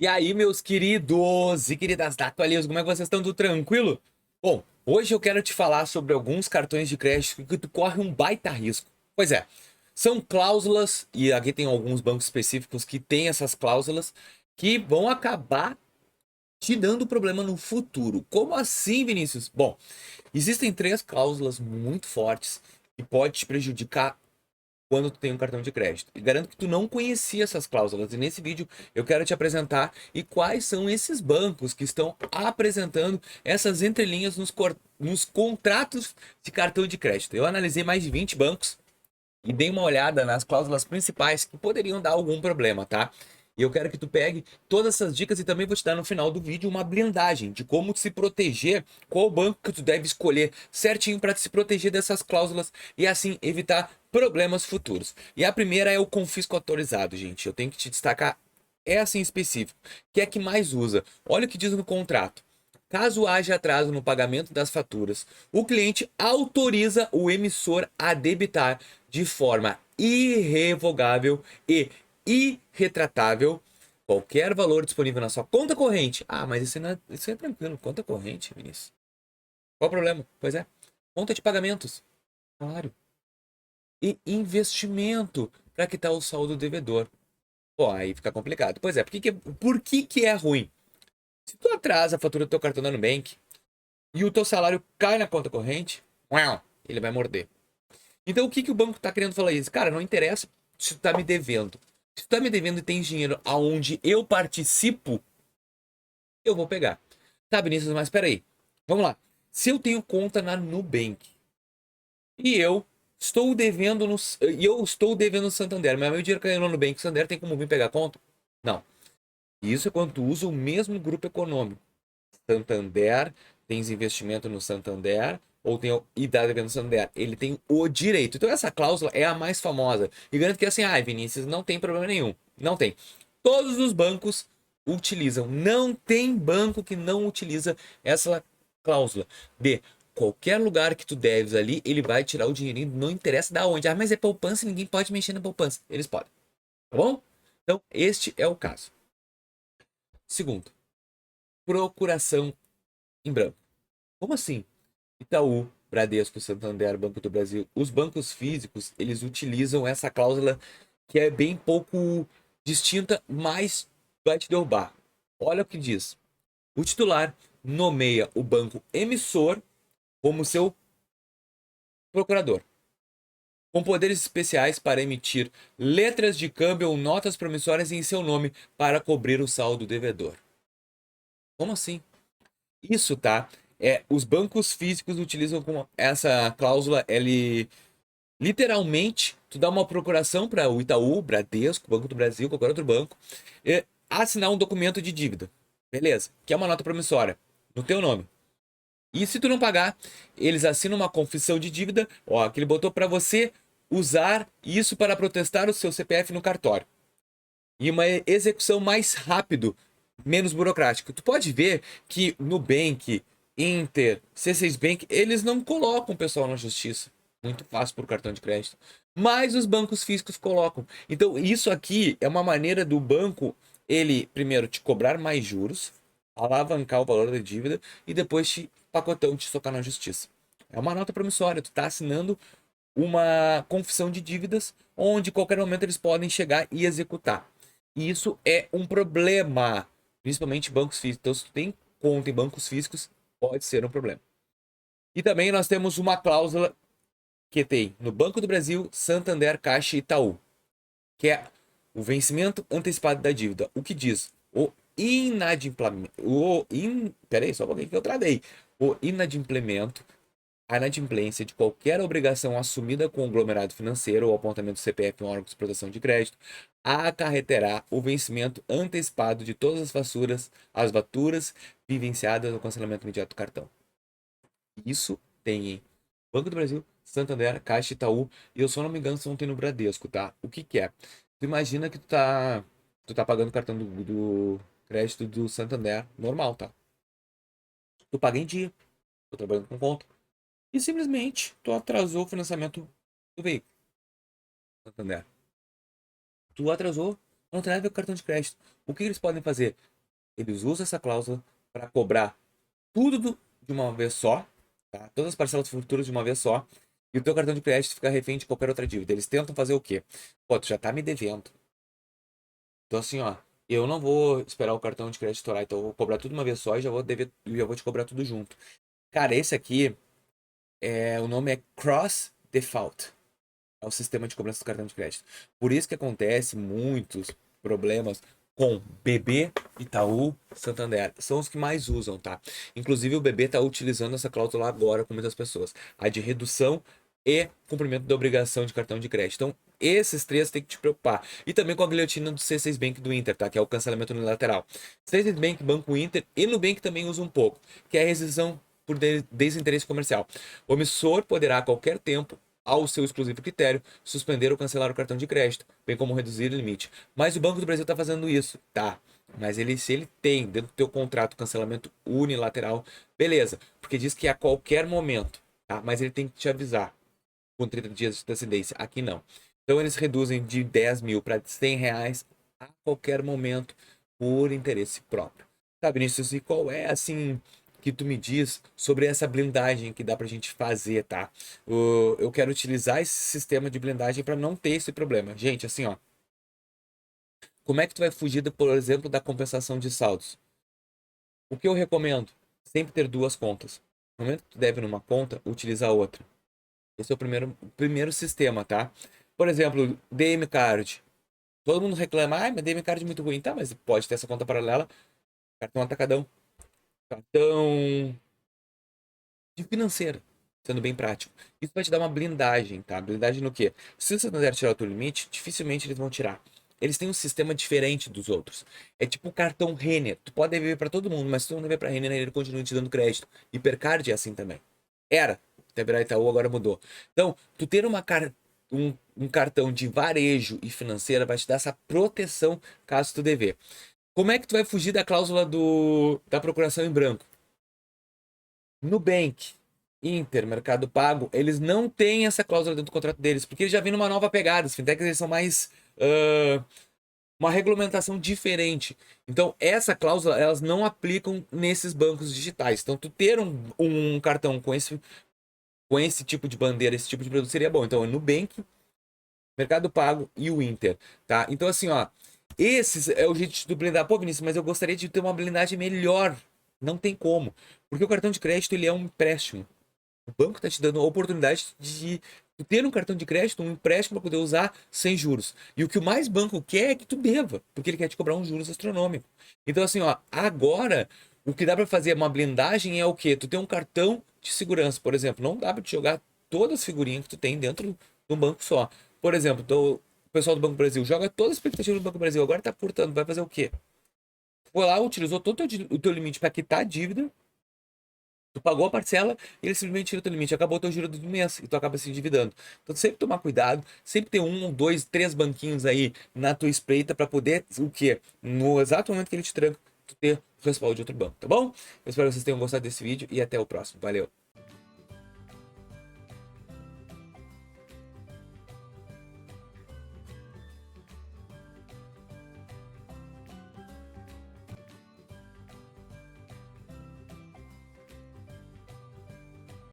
E aí, meus queridos e queridas da Atualias, como é que vocês estão? Tudo tranquilo? Bom, hoje eu quero te falar sobre alguns cartões de crédito que tu corre um baita risco. Pois é, são cláusulas, e aqui tem alguns bancos específicos que têm essas cláusulas, que vão acabar te dando problema no futuro. Como assim, Vinícius? Bom, existem três cláusulas muito fortes que podem te prejudicar quando tu tem um cartão de crédito. E garanto que tu não conhecia essas cláusulas. E nesse vídeo eu quero te apresentar e quais são esses bancos que estão apresentando essas entrelinhas nos contratos de cartão de crédito. Eu analisei mais de 20 bancos e dei uma olhada nas cláusulas principais que poderiam dar algum problema, tá? E eu quero que tu pegue todas essas dicas e também vou te dar no final do vídeo uma blindagem de como se proteger, qual banco que tu deve escolher certinho para se proteger dessas cláusulas e assim evitar problemas futuros. E a primeira é o confisco autorizado, gente. Eu tenho que te destacar essa em específico, que é a que mais usa. Olha o que diz no contrato. Caso haja atraso no pagamento das faturas, o cliente autoriza o emissor a debitar de forma irrevogável e irretratável qualquer valor disponível na sua conta corrente. Ah, mas isso é tranquilo. Conta corrente, Vinícius. Qual o problema? Pois é. Conta de pagamentos. Claro. E investimento para quitar o saldo devedor. Pô, aí fica complicado. Pois é, por que que é ruim? Se tu atrasa a fatura do teu cartão da Nubank e o teu salário cai na conta corrente, uau, ele vai morder. Então o que que o banco tá querendo falar isso? Cara, não interessa se tu tá me devendo. Se tu tá me devendo e tem dinheiro aonde eu participo, eu vou pegar. Tá, Vinícius, mas peraí. Vamos lá. Se eu tenho conta na Nubank e eu estou devendo no Santander, mas meu dinheiro caiu no Nubank, o Santander tem como vir pegar a conta? Não. Isso é quando tu usa o mesmo grupo econômico. Santander, tens investimento no Santander, ou tem idade no Santander, ele tem o direito. Então essa cláusula é a mais famosa. E garanto que assim, Vinícius, não tem problema nenhum. Não tem. Todos os bancos utilizam. Não tem banco que não utiliza essa cláusula. De qualquer lugar que tu deves ali, ele vai tirar o dinheirinho, não interessa da onde. Ah, mas é poupança, ninguém pode mexer na poupança. Eles podem. Tá bom? Então, este é o caso. Segundo, procuração em branco. Como assim? Itaú, Bradesco, Santander, Banco do Brasil, os bancos físicos, eles utilizam essa cláusula que é bem pouco distinta, mas vai te derrubar. Olha o que diz. O titular nomeia o banco emissor como seu procurador, com poderes especiais para emitir letras de câmbio ou notas promissórias em seu nome para cobrir o saldo devedor. Como assim? Isso, tá? Os bancos físicos utilizam como essa cláusula, ele literalmente, tu dá uma procuração para o Itaú, Bradesco, Banco do Brasil, qualquer outro banco, assinar um documento de dívida. Beleza? Que é uma nota promissória no teu nome. E se tu não pagar, eles assinam uma confissão de dívida, ó, que ele botou para você usar isso para protestar o seu CPF no cartório. E uma execução mais rápido, menos burocrática. Tu pode ver que Nubank, Inter, C6 Bank, eles não colocam o pessoal na justiça. Muito fácil por cartão de crédito. Mas os bancos físicos colocam. Então, isso aqui é uma maneira do banco, ele, primeiro, te cobrar mais juros, alavancar o valor da dívida e depois te pacotão te socar na justiça. É uma nota promissória. Tu tá assinando uma confissão de dívidas onde, a qualquer momento, eles podem chegar e executar. E isso é um problema, principalmente bancos físicos. Então, se tu tem conta em bancos físicos, pode ser um problema. E também nós temos uma cláusula que tem no Banco do Brasil, Santander, Caixa e Itaú, que é o vencimento antecipado da dívida. O que diz? O inadimplemento. Peraí, só um pouquinho que eu tradei. O inadimplemento, a inadimplência de qualquer obrigação assumida com o conglomerado financeiro ou apontamento do CPF em órgãos de proteção de crédito acarreterá o vencimento antecipado de todas as faturas vivenciadas no cancelamento imediato do cartão. Isso tem em Banco do Brasil, Santander, Caixa, Itaú, e eu só não me engano se não tem no Bradesco, tá? O que que é? Tu imagina que tu tá pagando o cartão do crédito do Santander normal, tá? Tu paga em dia, tô trabalhando com conta. E simplesmente tu atrasou o financiamento do veículo, Santander. Tu atrasou. Não tem nada a ver com cartão de crédito. O que eles podem fazer? Eles usam essa cláusula para cobrar tudo de uma vez só, tá? Todas as parcelas futuras de uma vez só, e o teu cartão de crédito fica refém de qualquer outra dívida. Eles tentam fazer o quê? Pô, tu já tá me devendo. Então assim, ó, eu não vou esperar o cartão de crédito estourar, então eu vou cobrar tudo de uma vez só e já vou dever, já vou te cobrar tudo junto. Cara, esse aqui, o nome é Cross Default. É o sistema de cobrança do cartão de crédito. Por isso que acontece muitos problemas com BB, Itaú, Santander. São os que mais usam, tá? Inclusive o BB está utilizando essa cláusula agora com muitas pessoas. A de redução e cumprimento da obrigação de cartão de crédito. Então, esses três tem que te preocupar. E também com a guilhotina do C6 Bank do Inter, tá? Que é o cancelamento unilateral. C6 Bank, Banco Inter e Nubank também usa um pouco, que é a rescisão por desinteresse comercial. O emissor poderá a qualquer tempo, ao seu exclusivo critério, suspender ou cancelar o cartão de crédito, bem como reduzir o limite. Mas o Banco do Brasil está fazendo isso, tá? Mas se ele tem dentro do teu contrato cancelamento unilateral, beleza, porque diz que a qualquer momento, tá? Mas ele tem que te avisar com 30 dias de antecedência. Aqui não. Então eles reduzem de 10 mil para 100 reais a qualquer momento por interesse próprio. Tá, Vinícius, e qual é, assim, que tu me diz sobre essa blindagem que dá pra gente fazer, tá? Eu quero utilizar esse sistema de blindagem para não ter esse problema. Gente, assim, ó, como é que tu vai fugir, por exemplo, da compensação de saldos? O que eu recomendo? Sempre ter duas contas. No momento que tu deve numa conta, utiliza a outra. Esse é o primeiro sistema, tá? Por exemplo, DM Card. Todo mundo reclama, mas DM Card é muito ruim. Tá, mas pode ter essa conta paralela, cartão atacadão, cartão de financeira, sendo bem prático. Isso vai te dar uma blindagem, tá? Blindagem no quê? Se você não der tirar o teu limite, dificilmente eles vão tirar. Eles têm um sistema diferente dos outros. É tipo o cartão Renner. Tu pode dever para todo mundo, mas se tu não dever para Renner, ele continua te dando crédito. Hipercard é assim também. Era. Até virar Itaú, agora mudou. Então, tu ter um cartão de varejo e financeira vai te dar essa proteção caso tu dever. Como é que tu vai fugir da cláusula da procuração em branco? Nubank, Inter, Mercado Pago, eles não têm essa cláusula dentro do contrato deles, porque eles já vêm numa nova pegada. Os fintechs eles são mais uma regulamentação diferente. Então, essa cláusula elas não aplicam nesses bancos digitais. Então, tu ter um cartão com esse tipo de bandeira, esse tipo de produto seria bom. Então, é Nubank, Mercado Pago e o Inter, tá? Então, assim, ó, esses é o jeito de tu blindar. Pô, Vinícius, mas eu gostaria de ter uma blindagem melhor. Não tem como. Porque o cartão de crédito, ele é um empréstimo. O banco está te dando a oportunidade de tu ter um cartão de crédito, um empréstimo para poder usar sem juros. E o que o mais banco quer é que tu deva, porque ele quer te cobrar um juros astronômico. Então, assim, ó, agora, o que dá para fazer uma blindagem é o quê? Tu tem um cartão de segurança, por exemplo. Não dá para te jogar todas as figurinhas que tu tem dentro de um banco só. Por exemplo, o pessoal do Banco do Brasil joga todas as expectativas do Banco do Brasil, agora tá cortando, vai fazer o quê? Foi lá, utilizou todo o teu limite para quitar a dívida. Tu pagou a parcela e ele simplesmente tira o teu limite. Acabou o teu giro do mês e tu acaba se endividando. Então sempre tomar cuidado, sempre ter um, dois, três banquinhos aí na tua espreita para poder, o quê? No exato momento que ele te tranca, tu ter o respaldo de outro banco, tá bom? Eu espero que vocês tenham gostado desse vídeo e até o próximo. Valeu!